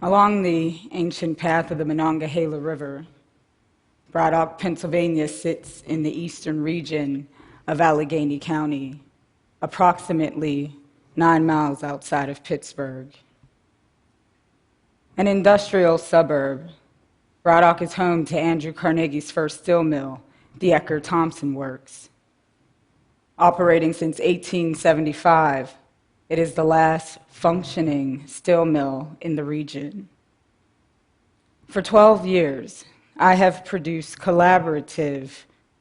Along the ancient path of the Monongahela River, Braddock, Pennsylvania sits in the eastern region of Allegheny County, approximately 9 miles outside of Pittsburgh. An industrial suburb, Braddock is home to Andrew Carnegie's first steel mill, the Ecker-Thompson Works. Operating since 1875, it is the last functioning steel mill in the region. For 12 years, I have produced collaborative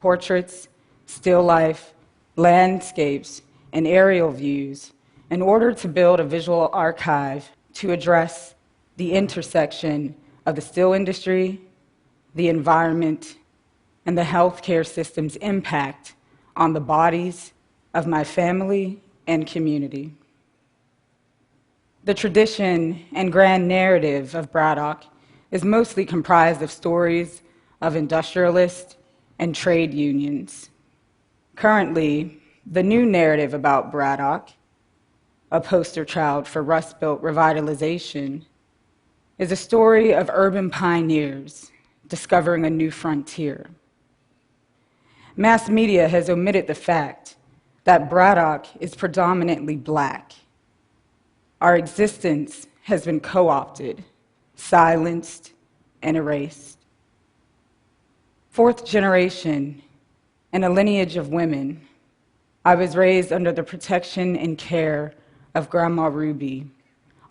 portraits, still life, landscapes, and aerial views in order to build a visual archive to address the intersection of the steel industry, the environment, and the healthcare system's impact on the bodies of my family and community. The tradition and grand narrative of Braddock is mostly comprised of stories of industrialists and trade unions. Currently, the new narrative about Braddock, a poster child for Rust Belt revitalization, is a story of urban pioneers discovering a new frontier. Mass media has omitted the fact that Braddock is predominantly Black. Our existence has been co-opted, silenced, and erased. Fourth generation in a lineage of women, I was raised under the protection and care of Grandma Ruby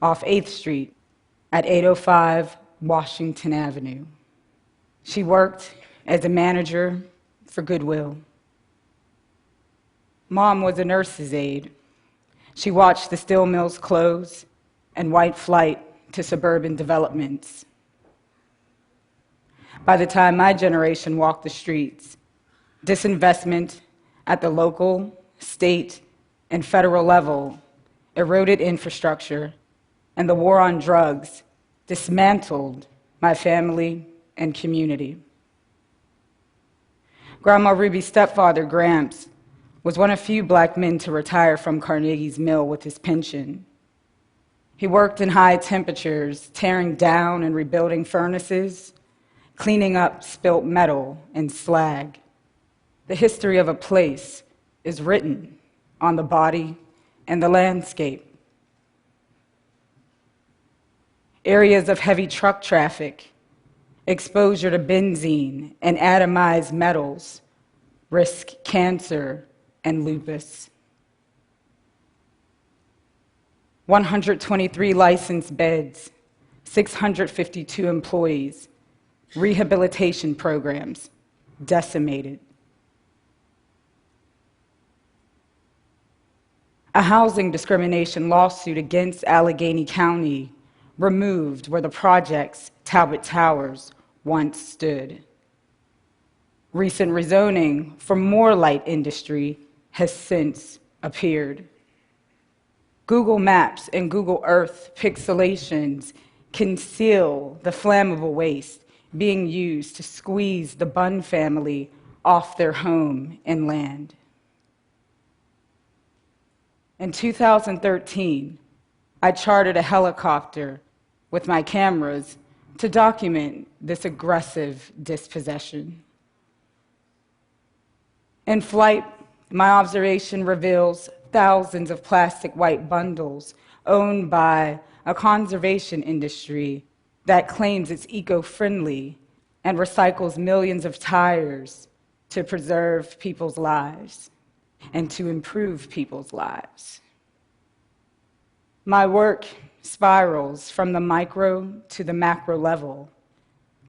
off 8th Street at 805 Washington Avenue. She worked as a manager for Goodwill. Mom was a nurse's aide. She watched the steel mills close and white flight to suburban developments. By the time my generation walked the streets, disinvestment at the local, state, and federal level eroded infrastructure, and the war on drugs dismantled my family and community. Grandma Ruby's stepfather, Gramps, was one of few Black men to retire from Carnegie's mill with his pension. He worked in high temperatures, tearing down and rebuilding furnaces, cleaning up spilt metal and slag. The history of a place is written on the body and the landscape. Areas of heavy truck traffic, exposure to benzene and atomized metals risk cancer and lupus. 123 licensed beds, 652 employees, rehabilitation programs decimated. A housing discrimination lawsuit against Allegheny County removed where the project's Talbot Towers once stood. Recent rezoning for more light industry has since appeared. Google Maps and Google Earth pixelations conceal the flammable waste being used to squeeze the Bunn family off their home and land. In 2013, I chartered a helicopter with my cameras to document this aggressive dispossession. In flight, my observation reveals thousands of plastic white bundles owned by a conservation industry that claims it's eco-friendly and recycles millions of tires to preserve people's lives and to improve people's lives. My work spirals from the micro to the macro level,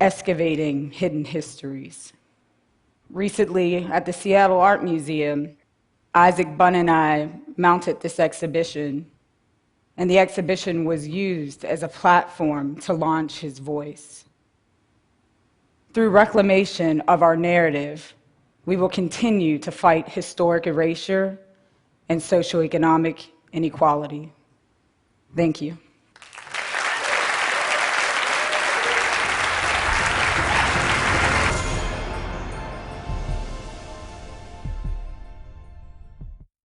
excavating hidden histories. Recently, at the Seattle Art Museum, Isaac Bunn and I mounted this exhibition, and the exhibition was used as a platform to launch his voice. Through reclamation of our narrative, we will continue to fight historic erasure and socioeconomic inequality. Thank you.